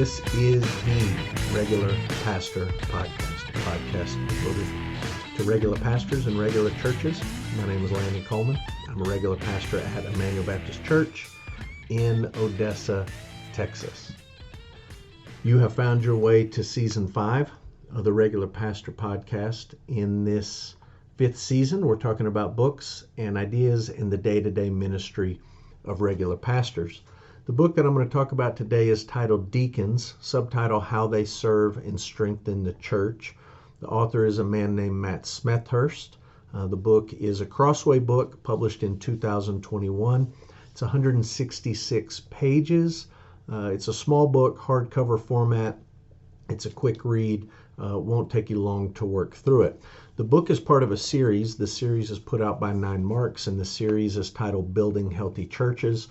This is the Regular Pastor Podcast, a podcast devoted to regular pastors and regular churches. My name is Landon Coleman. I'm a regular pastor at Emmanuel Baptist Church in Odessa, Texas. You have found your way to Season 5 of the Regular Pastor Podcast. In this 5th season, we're talking about books and ideas in the day-to-day ministry of regular pastors. The book that I'm going to talk about today is titled Deacons, subtitle How They Serve and Strengthen the Church. The author is a man named Matt Smethurst. The book is a Crossway book published in 2021. It's 166 pages. It's a small book, hardcover format. It's a quick read. Won't take you long to work through it. The book is part of a series. The series is put out by 9 Marks, and the series is titled Building Healthy Churches.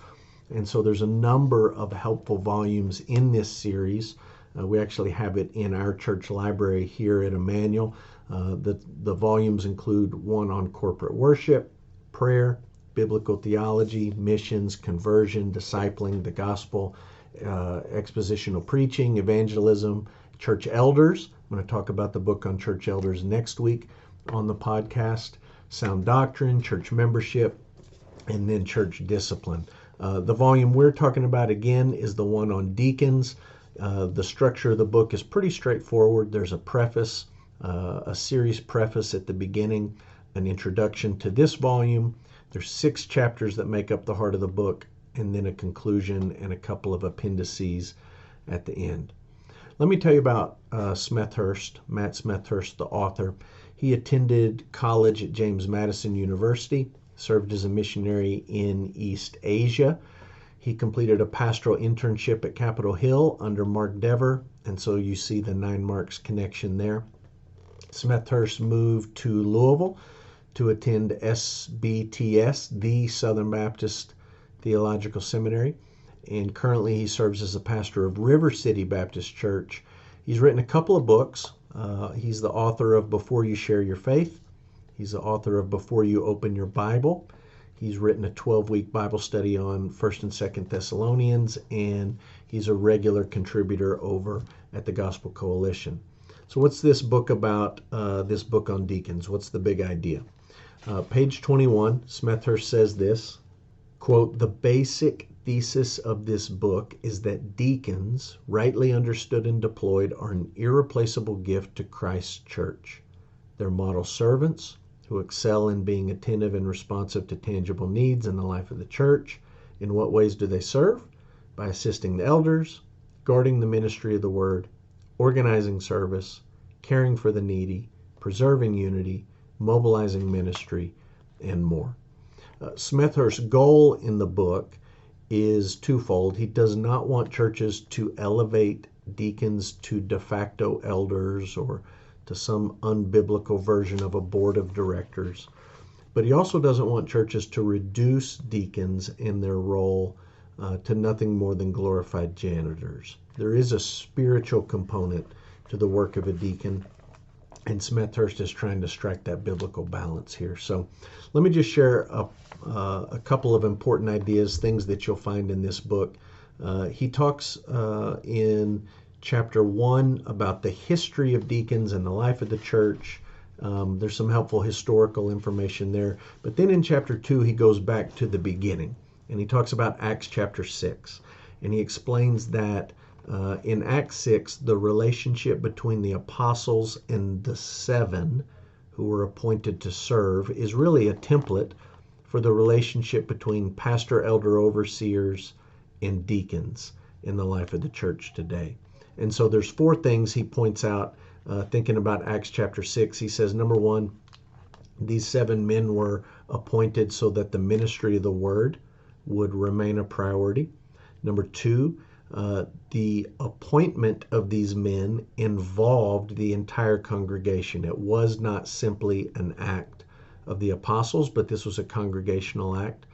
And so there's a number of helpful volumes in this series. We actually have it in our church library here at Emmanuel. The volumes include one on corporate worship, prayer, biblical theology, missions, conversion, discipling, the gospel, expositional preaching, evangelism, church elders. I'm going to talk about the book on church elders next week on the podcast, sound doctrine, church membership, and then church discipline. The volume we're talking about again is the one on deacons. The structure of the book is pretty straightforward. There's a preface, a series preface at the beginning, an introduction to this volume. There's 6 chapters that make up the heart of the book, and then a conclusion and a couple of appendices at the end. Let me tell you about Smethurst, Matt Smethurst, the author. He attended college at James Madison University, served as a missionary in East Asia. He completed a pastoral internship at Capitol Hill under Mark Dever, and so you see the 9 Marks connection there. Smethurst moved to Louisville to attend SBTS, the Southern Baptist Theological Seminary, and currently he serves as a pastor of River City Baptist Church. He's written a couple of books. He's the author of Before You Share Your Faith. He's the author of Before You Open Your Bible. He's written a 12-week Bible study on 1st and 2nd Thessalonians, and he's a regular contributor over at the Gospel Coalition. So what's this book about, this book on deacons? What's the big idea? Page 21, Smethurst says this, quote, "The basic thesis of this book is that deacons, rightly understood and deployed, are an irreplaceable gift to Christ's church. They're model servants who excel in being attentive and responsive to tangible needs in the life of the church. In what ways do they serve? By assisting the elders, guarding the ministry of the word, organizing service, caring for the needy, preserving unity, mobilizing ministry, and more." Smethurst's goal in the book is twofold. He does not want churches to elevate deacons to de facto elders or to some unbiblical version of a board of directors. But he also doesn't want churches to reduce deacons in their role to nothing more than glorified janitors. There is a spiritual component to the work of a deacon, and Smethurst is trying to strike that biblical balance here. So let me just share a couple of important ideas, things that you'll find in this book. He talks in Chapter 1 about the history of deacons and the life of the church. There's some helpful historical information there. But then in Chapter 2, he goes back to the beginning, and he talks about Acts chapter 6. And he explains that in Acts 6, the relationship between the apostles and the 7 who were appointed to serve is really a template for the relationship between pastor, elder, overseers, and deacons in the life of the church today. And so there's 4 things he points out thinking about Acts chapter 6. He says, number 1, these 7 men were appointed so that the ministry of the word would remain a priority. Number 2, the appointment of these men involved the entire congregation. It was not simply an act of the apostles, but this was a congregational act.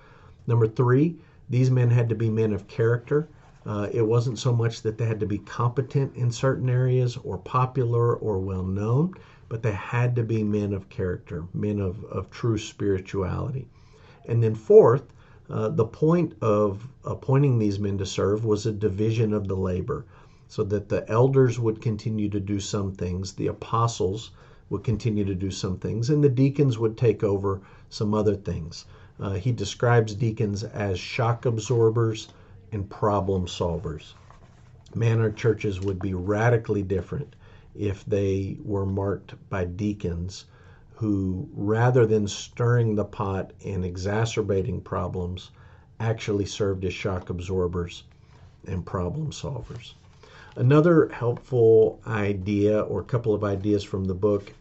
Number 3, these men had to be men of character. It wasn't so much that they had to be competent in certain areas or popular or well-known, but they had to be men of character, men of true spirituality. And then 4th, the point of appointing these men to serve was a division of the labor. so that the elders would continue to do some things, the apostles would continue to do some things, and the deacons would take over some other things. He describes deacons as shock absorbers and problem solvers. Man, our churches would be radically different if they were marked by deacons who, rather than stirring the pot and exacerbating problems, actually served as shock absorbers and problem solvers. Another helpful idea, or a couple of ideas from the book,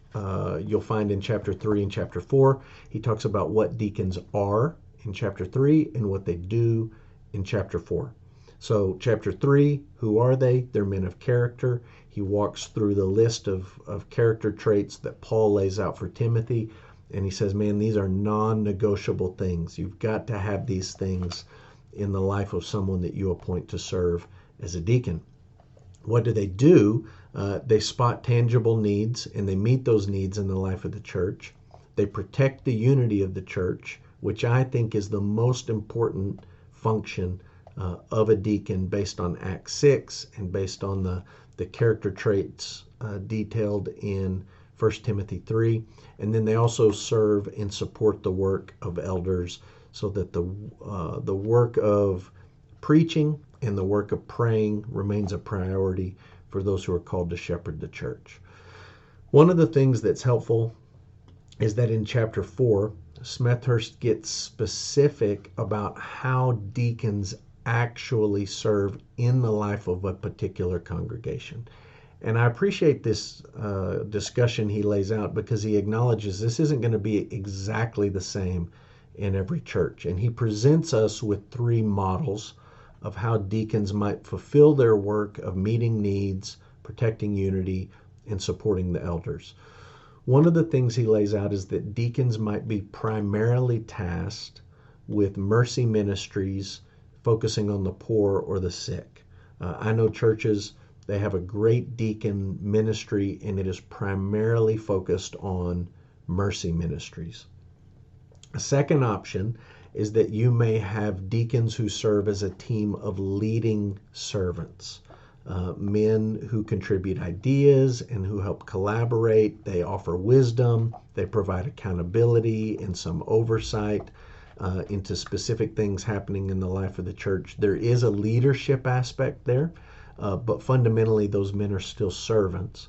you'll find in chapter 3 and chapter 4. He talks about what deacons are in chapter 3 and what they do in chapter 4. So chapter 3, who are they? They're men of character. He walks through the list of character traits that Paul lays out for Timothy, and he says, man, these are non-negotiable things. You've got to have these things in the life of someone that you appoint to serve as a deacon. What do? They spot tangible needs, and they meet those needs in the life of the church. They protect the unity of the church, which I think is the most important function of a deacon based on Acts 6 and based on the character traits detailed in 1 Timothy 3. And then they also serve and support the work of elders, so that the work of preaching and the work of praying remains a priority for those who are called to shepherd the church. One of the things that's helpful is that in chapter 4, Smethurst gets specific about how deacons actually serve in the life of a particular congregation. And I appreciate this discussion he lays out, because he acknowledges this isn't going to be exactly the same in every church. And he presents us with 3 models of how deacons might fulfill their work of meeting needs, protecting unity, and supporting the elders. One of the things he lays out is that deacons might be primarily tasked with mercy ministries, focusing on the poor or the sick. I know churches, they have a great deacon ministry, and it is primarily focused on mercy ministries. A second option is that you may have deacons who serve as a team of leading servants, men who contribute ideas and who help collaborate. They offer wisdom, they provide accountability and some oversight into specific things happening in the life of the church. There is a leadership aspect there, but fundamentally those men are still servants.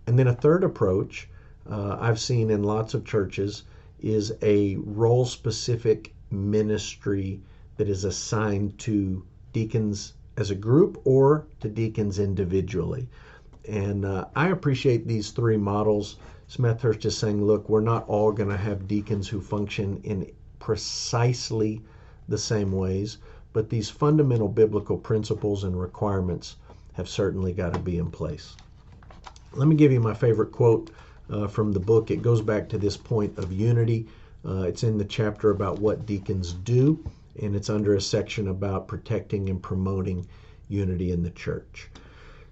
And then a third approach I've seen in lots of churches is a role-specific ministry that is assigned to deacons as a group or to deacons individually. And I appreciate these 3 models. Smethurst is saying, look, we're not all going to have deacons who function in precisely the same ways, but these fundamental biblical principles and requirements have certainly got to be in place. Let me give you my favorite quote from the book. It goes back to this point of unity. It's in the chapter about what deacons do, and it's under a section about protecting and promoting unity in the church.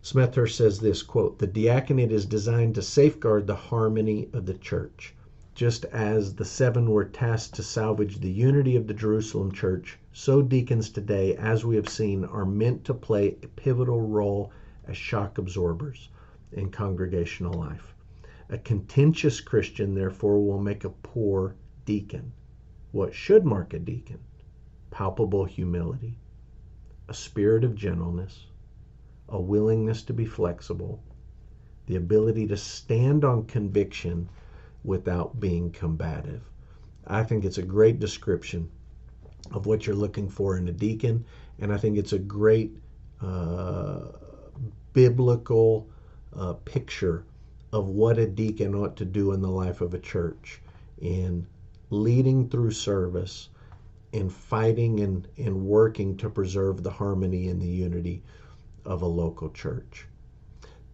Smethurst says this, quote, "The diaconate is designed to safeguard the harmony of the church. Just as the 7 were tasked to salvage the unity of the Jerusalem church, so deacons today, as we have seen, are meant to play a pivotal role as shock absorbers in congregational life. A contentious Christian, therefore, will make a poor deacon. What should mark a deacon? Palpable humility, a spirit of gentleness, a willingness to be flexible, the ability to stand on conviction without being combative." I think it's a great description of what you're looking for in a deacon, and I think it's a great biblical picture of what a deacon ought to do in the life of a church, in leading through service, in fighting and working to preserve the harmony and the unity of a local church.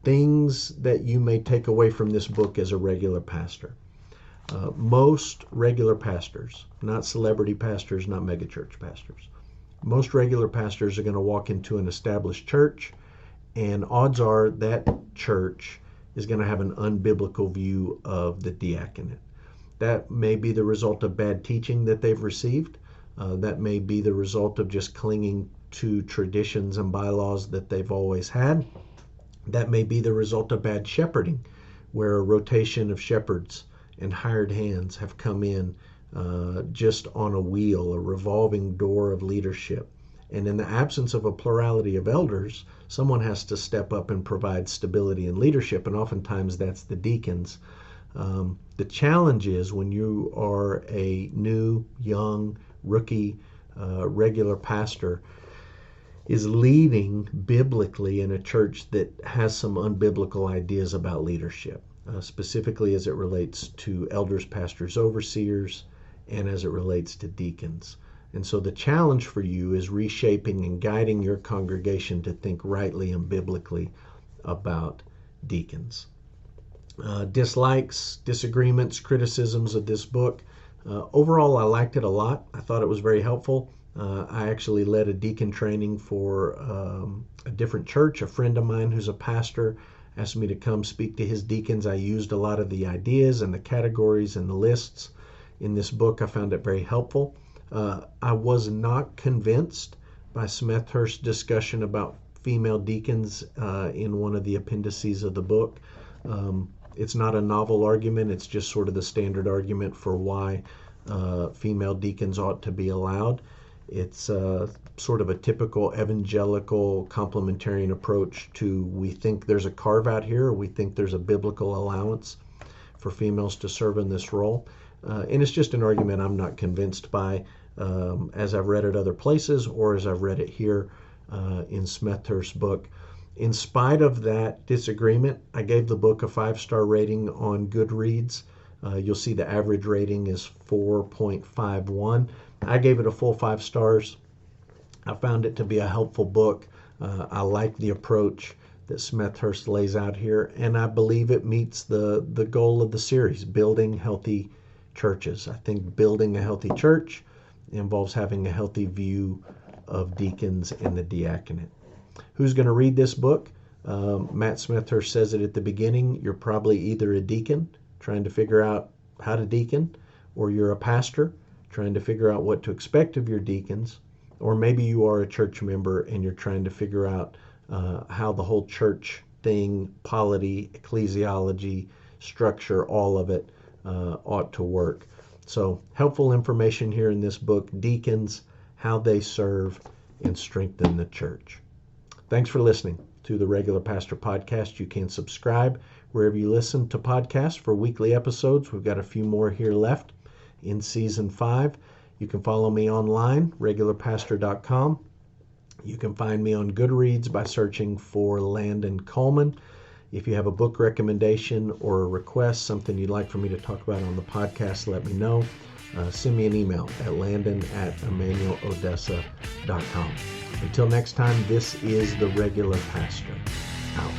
Things that you may take away from this book as a regular pastor. Most regular pastors, not celebrity pastors, not megachurch pastors, most regular pastors are going to walk into an established church, and odds are that church is going to have an unbiblical view of the diaconate. That may be the result of bad teaching that they've received. That may be the result of just clinging to traditions and bylaws that they've always had. That may be the result of bad shepherding, where a rotation of shepherds and hired hands have come in just on a wheel, a revolving door of leadership. And in the absence of a plurality of elders, someone has to step up and provide stability and leadership, and oftentimes that's the deacons. The challenge is when you are a new, young, rookie, regular pastor, is leading biblically in a church that has some unbiblical ideas about leadership, specifically as it relates to elders, pastors, overseers, and as it relates to deacons. And so the challenge for you is reshaping and guiding your congregation to think rightly and biblically about deacons. Dislikes, disagreements, criticisms of this book. Overall, I liked it a lot. I thought it was very helpful. I actually led a deacon training for a different church. A friend of mine who's a pastor asked me to come speak to his deacons. I used a lot of the ideas and the categories and the lists in this book. I found it very helpful. I was not convinced by Smethurst's discussion about female deacons in one of the appendices of the book. It's not a novel argument. It's just sort of the standard argument for why female deacons ought to be allowed. It's sort of a typical evangelical complementarian approach to, we think there's a carve out here, or we think there's a biblical allowance for females to serve in this role. And it's just an argument I'm not convinced by as I've read it other places or as I've read it here in Smethurst's book. In spite of that disagreement, I gave the book a 5-star rating on Goodreads. You'll see the average rating is 4.51. I gave it a full 5 stars. I found it to be a helpful book. I like the approach that Smethurst lays out here, and I believe it meets the goal of the series, building healthy churches. I think building a healthy church involves having a healthy view of deacons and the diaconate. Who's going to read this book? Matt Smethurst says it at the beginning. You're probably either a deacon trying to figure out how to deacon, or you're a pastor trying to figure out what to expect of your deacons, or maybe you are a church member and you're trying to figure out how the whole church thing, polity, ecclesiology, structure, all of it ought to work. So helpful information here in this book, Deacons, how they serve and strengthen the church. Thanks for listening to the Regular Pastor Podcast. You can subscribe wherever you listen to podcasts for weekly episodes. We've got a few more here left in Season 5. You can follow me online, regularpastor.com. You can find me on Goodreads by searching for Landon Coleman. If you have a book recommendation or a request, something you'd like for me to talk about on the podcast, let me know. Send me an email at landon@emmanuelodessa.com. Until next time, this is the Regular Pastor, out.